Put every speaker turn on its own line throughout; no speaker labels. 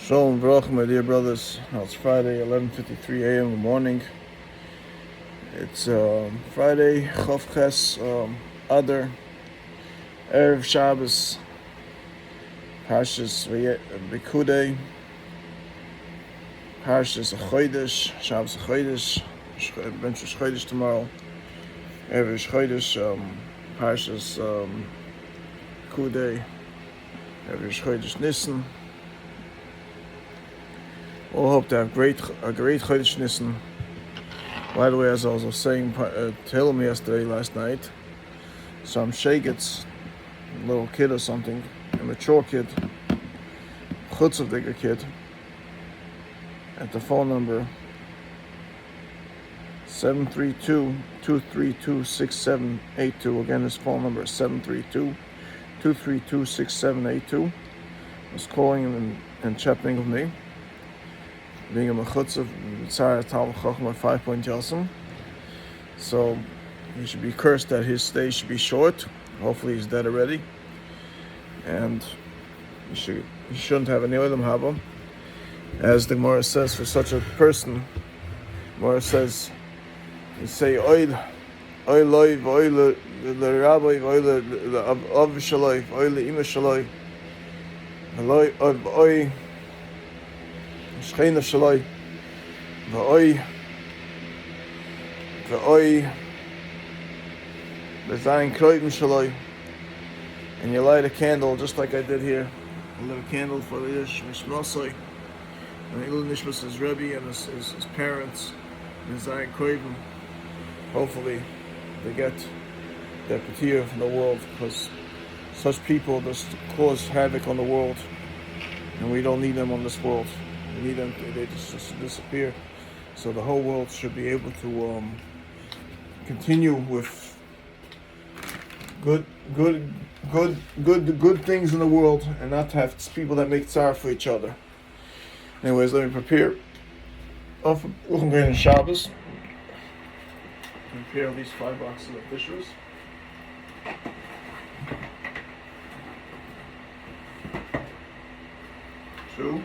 Shalom Baruch, my dear brothers. Now it's Friday, 11:53 a.m. in the morning. It's Friday, Chof Ches Adar, Erev Shabbos, Parshas Bikudei, Parshas Chodesh, Shabbos Chodesh, Bench Chodesh tomorrow, Erev Chodesh, Parshas Bikudei, Erev Chodesh Nissen. We'll hope to have a great Chodesh Nissen. By the way, as I was saying to him last night, some shagets, a little kid or something, a mature kid, chutzavdiger kid, at the phone number 732-232-6782. Again, his phone number is 732-232-6782. Was calling him and chatting with me. Being a mechutzav, Tzara Talmud Chacham 5-point Yosem. So he should be cursed that his stay should be short. Hopefully he's dead already. And he shouldn't have any oilam haba. As the Gemara says, for such a person, Gemara says, you say oil loy, oil the rabbi, oil the av shaloi, oil the ima shaloi, oil Shcheina Shaloi, V'oi, V'zayin Kroivim Shaloi, and you light a candle just like I did here. I lit a candle for the Yish Mishmasoi, and Ilul Nishmas his Rebbe and his parents, and Zayin Kroivim. Hopefully, they get their patir from the world, because such people just cause havoc on the world, and we don't need them on this world. We need them; they just disappear. So the whole world should be able to continue with good things in the world, and not to have people that make tzar for each other. Anyways, let me prepare. We're going to Shabbos. Prepare these 5 boxes of fishers. Two.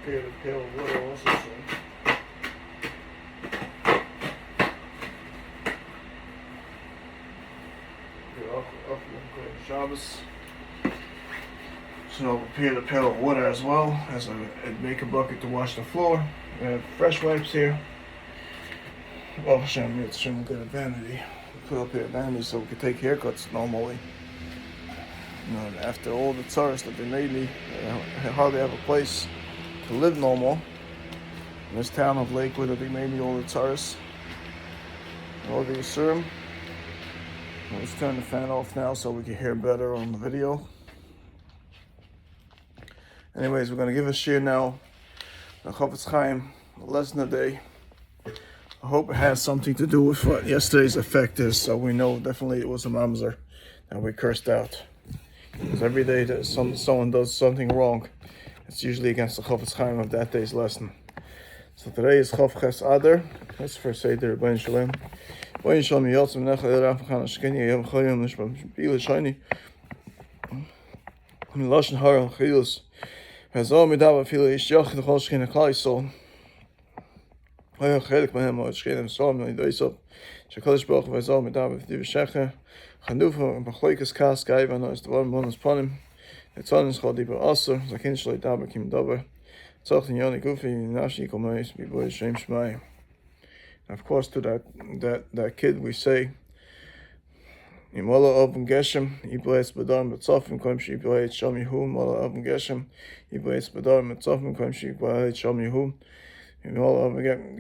Prepare the pail of water also soon. Shabbos. So I'll prepare the pail of water as well, as I make a bucket to wash the floor. We have fresh wipes here. Well, Hashem, it's Hashem good at vanity. We put up here at vanity so we can take haircuts normally. You know, after all the tzaras that they made me, I hardly have a place to live normal. In this town of Lakewood that they made me all the tzaras. All the Yisurim. Let's turn the fan off now so we can hear better on the video. Anyways, we're going to give a shir now. The Chofetz Chaim, a lesson a day. I hope it has something to do with what yesterday's effect is, so we know definitely it was a mamzer that we cursed out. Because every day that someone does something wrong, it's usually against the Chofetz Chaim of that day's lesson. So today is Chof Ches Adar. Let's first say the Rebbein Shalom. Rebbein Shalom Yotzim Nechel Eraf Chan Ashkeni Yom Chayim Nishbam Bila Shani Lashon Hara Chilus Hazor Midav Afila Ish Yoch the Chol Shkina Klai Sol Hoya Chelik Mahem Od Shkina Sol Mei Doisov Shekolish Baruch Hazor Midav Afdiv Shecha Chanufa Bachloikas Kas Gaiva No Is the One Bonus Ponim Etzon Is Chol Diba Aser Zakin Shloi Daber Kim Dober Tzach Yoni Gufi Nashi Komayis Biboy Shem Shmai. Of course, to that kid we say, Imola Oven Geshem, Iblaes Badar Metzofim, Koim Shi Iblaes Shom Yehu, Mola Oven Geshem, Iblaes Badar Metzofim, Koim Shi Iblaes Shom Yehu, Imola Oven Geshem,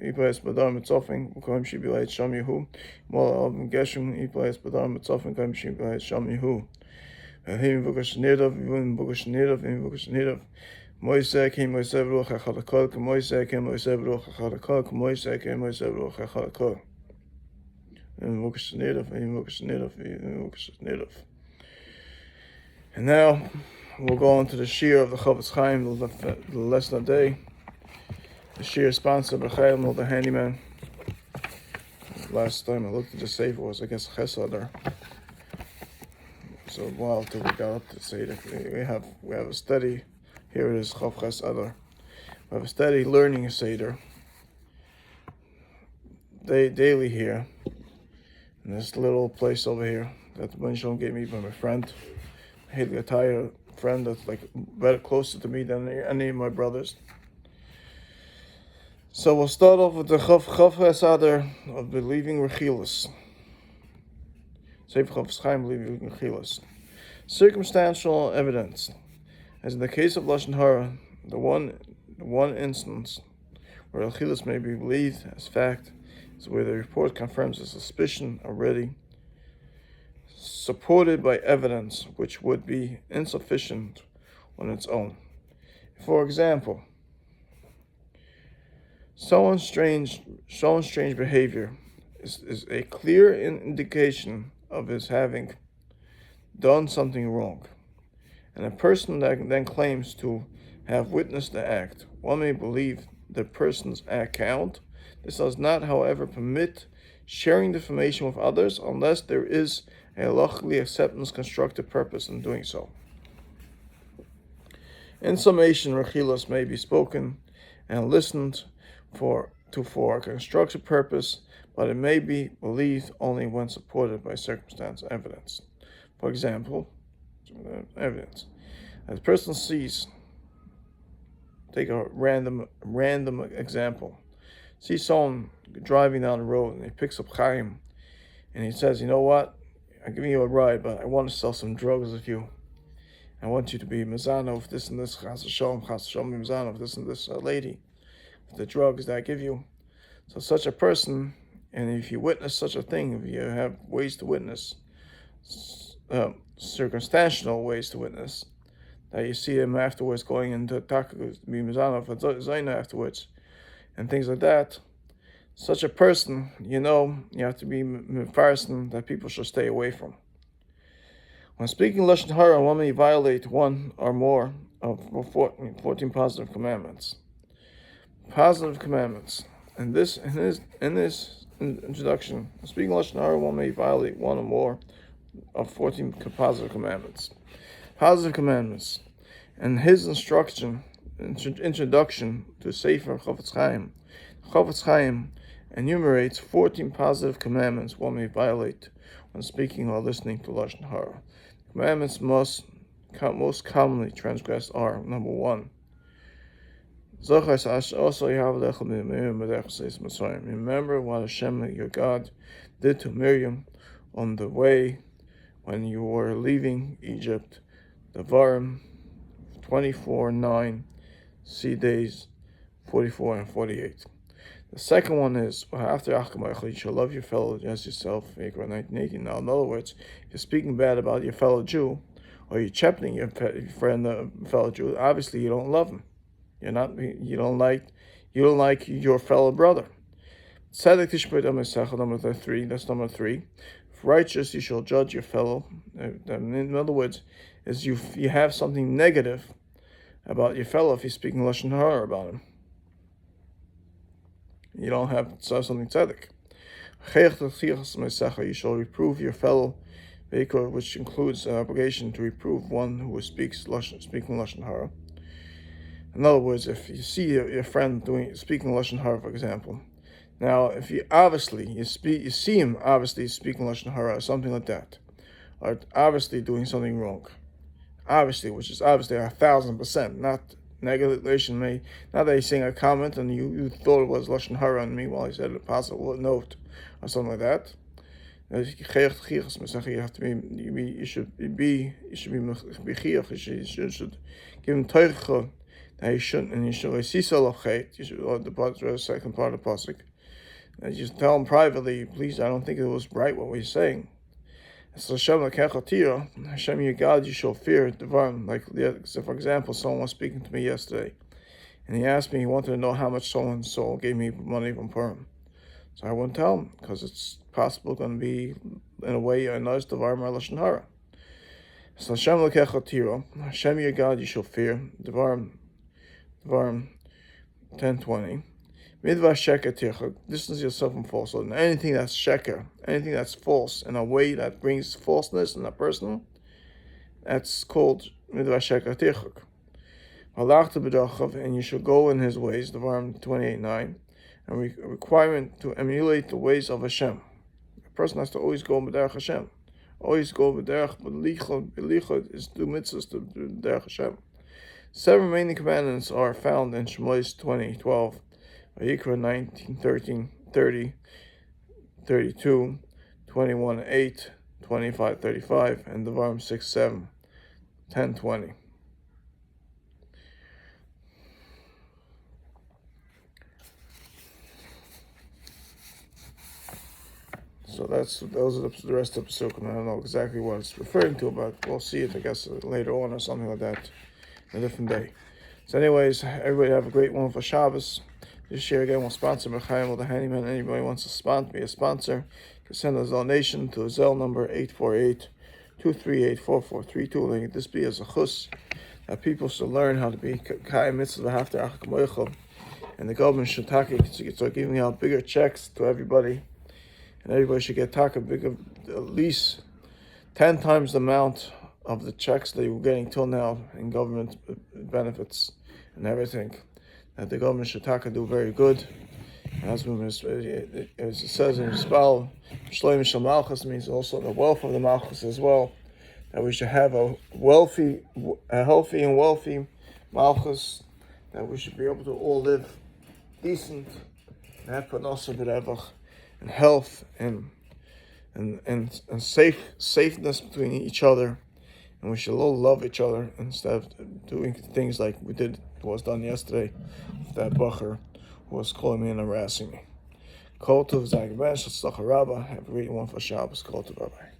Iblaes Badar Metzofim, Koim Shi Iblaes Shom Yehu, Mola Oven Geshem, Iblaes Badar Metzofim, Koim Shi Iblaes Shom Yehu. Him Vukash Nidov, Yvun Vukash Nidov, Him Vukash Nidov. Moisei Kim Moisei Baruch HaChalakol, Moisei Kim Moisei Baruch HaChalakol, Moisei Kim Moisei Baruch HaChalakol. And now, We'll go on to the Shiur of the Chofetz Chaim, the lesson of the day. The Shiur is sponsored by Chayim, the handyman. Last time I looked at the Sefer was, I guess, Ches Adar. So a while till we got up to the Seder. We have a study. Here it is, Chav Ches Adar. We have a study learning a Seder. Daily here. In this little place over here that the Ben Shalom gave me by my friend. Haley Attire friend that's like better closer to me than any of my brothers. So we'll start off with the Chav Ches Adar of believing Rechilas. Sefer Chofetz Chaim, believing Rechilas. Circumstantial evidence, as in the case of Lashon Hara, the one instance where Rechilas may be believed as fact is where the report confirms a suspicion already supported by evidence which would be insufficient on its own. For example, someone's strange behavior is a clear indication of his having done something wrong, and a person that then claims to have witnessed the act, one may believe the person's account. This does not, however, permit sharing the information with others unless there is a halachically acceptance constructive purpose in doing so. In summation, Rechilas may be spoken and listened for a constructive purpose, but it may be believed only when supported by circumstantial evidence. For example, evidence. As a person sees, take a random example, see someone driving down the road and he picks up Chaim and he says, you know what, I'm giving you a ride, but I want to sell some drugs with you. I want you to be mizano of this and this, chas v'shalom mizano of this and this lady, with the drugs that I give you. So such a person, and if you witness such a thing, if you have ways to witness, circumstantial ways to witness, that you see him afterwards going into takus, be mizano for zayna afterwards, and things like that, such a person, you have to be mefarsen that people should stay away from. When speaking Lashon Hara, one may violate one or more of 14 positive commandments. Positive commandments. In this introduction, speaking Lashon Hara, one may violate one or more of 14 positive commandments. Positive commandments. And his introduction to Sefer Chofetz Chaim, Chofetz Chaim enumerates 14 positive commandments one may violate when speaking or listening to Lashon Hara. Commandments most commonly transgressed are: number 1, remember what Hashem your God did to Miriam on the way when you were leaving Egypt. Devarim 24:9, see days 44 and 48. The second one is, you shall love your fellow as yourself, 19:18. Now, in other words, if you're speaking bad about your fellow Jew, or you're championing your fellow Jew, obviously you don't love him. You don't like your fellow brother. Number 3, that's number 3. If righteous, you shall judge your fellow. In other words, is you have something negative about your fellow if you're speaking Lashon Hara about him. You don't have something tzedek. You shall reprove your fellow, which includes an obligation to reprove one who speaking Lashon Hara. In other words, if you see your friend speaking Lashon Hara, for example, now if you see him obviously speaking Lashon Hara or something like that, or obviously doing something wrong, which is obviously 1,000%, not negation made. Not that he's saying a comment and you thought it was Lashon Hara on me while he said a possible note or something like that. You have to be. You should be chiyuv. You should give him teicha that he shouldn't, and you should see salachet. You should the second part of the pasuk. And you tell him privately, please, I don't think it was right what we're saying. So Hashem your God, you shall fear Devarim. Like, so for example, someone was speaking to me yesterday, and he asked me, he wanted to know how much so and so gave me money from Purim. So I wouldn't tell him, because it's possible going to be, in a way, a nice Devarim or Lashon Hara. So Hashem lekecha tiro, Hashem your God you shall fear. Devarim 10:20. Midvar sheker tirchak, distance yourself from falsehood. And anything that's sheker, anything that's false in a way that brings falseness in a person, that's called midvar sheker tirchak. Halachta b'dachav, and you shall go in his ways. Devarim 28:9. A requirement to emulate the ways of Hashem. A person has to always go b'derech Hashem. Always go b'derech, but lichot is do mitzvahs to b'derech Hashem. 7 remaining commandments are found in Shemos 20:12, Vayikra 19:13, 30, 32, 21:8, 25:35, and Devarim 6:7, 10:20. So those are the rest of the Pesukim. I don't know exactly what it's referring to, but we'll see it, I guess, later on or something like that, a different day. So anyways, everybody have a great one for Shabbos. This year again, we'll sponsor by Chayim with the handyman. Anybody wants to be a sponsor, can send us a donation to a Zelle number 848-238-4432. Let this be as a chus that people should learn how to be Chayim mitzvah after Achak, and the government should start giving out bigger checks to everybody. And everybody should get bigger, at least 10 times the amount of the checks that you were getting till now in government benefits and everything. That the government should do very good. And as it says in Yisrael, Shloim Shel Malchus means also the wealth of the Malchus as well. That we should have a healthy and wealthy Malchus. That we should be able to all live decent and have parnasa b'revach, and health and safeness between each other, and we should all love each other instead of doing things like was done yesterday with that bacher who was calling me and harassing me. Kol tov, Zag Ben, Shalach Rabba. Have a great one for Shabbos. Kol tov, bye.